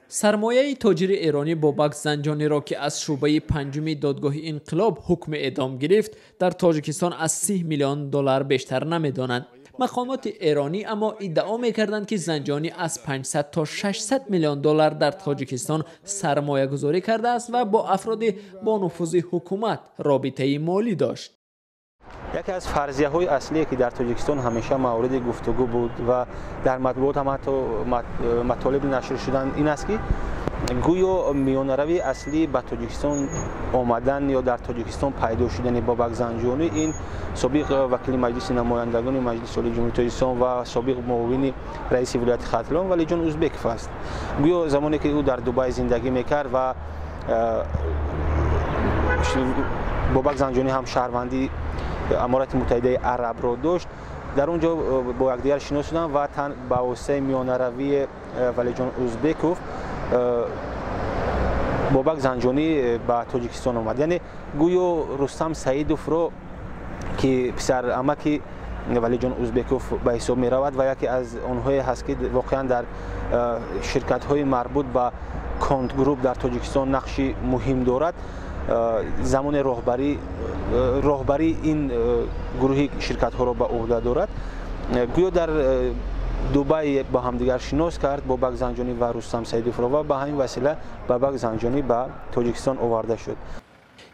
سرمایه تاجر ایرانی بابک زنجانی را که از شعبه پنجم دادگاه انقلاب حکم اعدام گرفت در تاجیکستان از 30 میلیون دلار بیشتر نمی‌دانند. مقامات ایرانی اما ادعا می‌کردند که زنجانی از 500 تا 600 میلیون دلار در تاجیکستان سرمایه گذاری کرده است و با افراد با نفوذ حکومت رابطه مالی داشت. یکی از فرضیه‌های اصلی که در تاجیکستان همیشه مورد گفتگو بود و در مطبوعات هم حتی مطالب نشر شدن این است که گویا میانروی اصلی به تاجیکستان آمدن یا در تاجیکستان پیدا شدن بابک زنجانی این سابق وکیل مجلس نمایندگان مجلس عالی جمهوری تاجیکستان و سابق معاون رئیس ولایت خرطلان ولی جان ازبکوف است. گویا زمانی که او در دبی زندگی میکرد و بابک زنجانی هم شهروندی امارات متحده عرب را داشت در اونجا با یکدیگر شناس شدن و با واسطه میانروی ولی جان ازبکوف بابک زنجانی به تاجیکستان آمد. یعنی گویا رستم سعیدوف رو که پسر عمک ولی جان ازبکوف به حساب می رود و یکی از آنهایی هست که واقعا در شرکت های مربوط به کانت گروپ در تاجیکستان نقشی مهم دارد. زمان راهبری این گروه شرکت ها را به عهده دارد. گویا در دبی با همدیگر شناس کرد بابک زنجانی و رستم سعیدوف را و به همین وسیله بابک زنجانی به تاجیکستان آورده شد.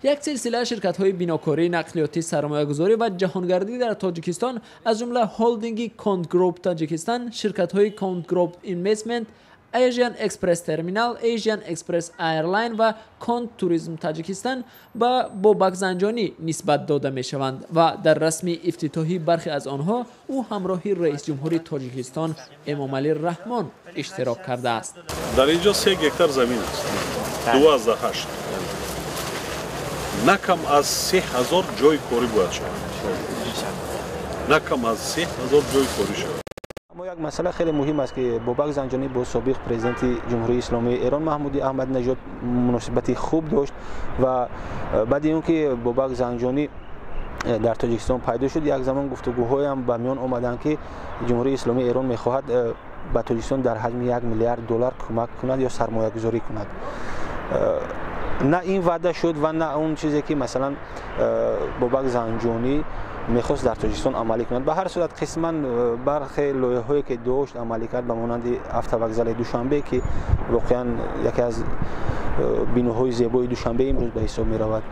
یک سلسله شرکت‌های بیناکاری، نقلیاتی، سرمایه‌گذاری و جهانگردی در تاجیکستان از جمله هولدینگ کانت گروپ تاجیکستان، شرکت‌های کانت گروپ اینوستمنت، ایژین اکسپرس ترمینال، ایژین اکسپرس ایرلاین و کانت توریسم تاجیکستان به بابک زنجانی نسبت داده می‌شوند و در رسم افتتاحی برخی از آنها او همراه رئیس جمهور تاجیکستان امامعلی رحمان اشتراک کرده است. در اینجا 3 هکتار زمین است. 2008 نکم از 3000 جای کاری باید شود. نکم از 3000 جای کاری شود. اما یک مسئله خیلی مهم است که بابک زنجانی با سابق پرزیدنت جمهوری اسلامی ایران محمود احمد نژاد مناسبتی خوب داشت و بعد اون که بابک زنجانی در تاجیکستان پیدا شد یک زمان گفتگوهای هم به میان آمدن که جمهوری اسلامی ایران میخواهد به تاجیکستان در حجم 1 میلیارد دلار کمک کند یا سرمایه گذاری کند. نه این وعده شد و نه اون چیزی که مثلا بابک زنجانی میخواست در تاجیکستان عملی کند. به هر صورت قسما برخی لایحه‌هایی که داشت عملی کرد به مانند هفت وکزل دوشنبه که واقعا یکی از بینوهای زیبای دوشنبه امروز به حساب میرود.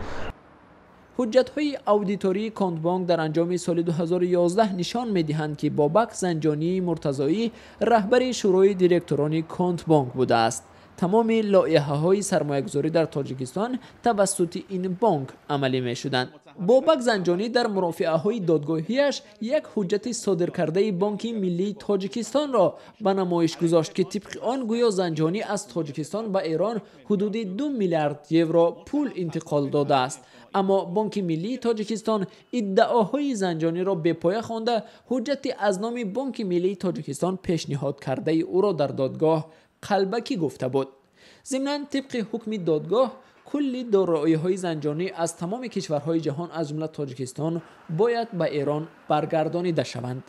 حجت‌های اودیتوری کانت بانک در انجام سال 2011 نشان می‌دهند که بابک زنجانی مرتضایی رهبر شورای دیرکتوران کانت بانک بوده است. تمام لایحه‌های سرمایه‌گذاری در تاجیکستان توسط این بانک عملی می‌شدند. بابک زنجانی در مرافعه‌های دادگاهیش یک حجت صادر کرده بانک ملی تاجیکستان را به نمایش گذاشت که طبق آن گویا زنجانی از تاجیکستان به ایران حدود 2 میلیارد یورو پول انتقال داده است. اما بانک ملی تاجیکستان ادعاهای زنجانی را به پایه خوانده حجت از نام بانک ملی تاجیکستان پیشنهاد کرده او را در دادگاه قلبکی گفته بود. ضمناً طبق حکم دادگاه کل دارایی‌های زنجانی از تمام کشورهای جهان از جمله تاجیکستان باید به ایران برگردانیده شوند.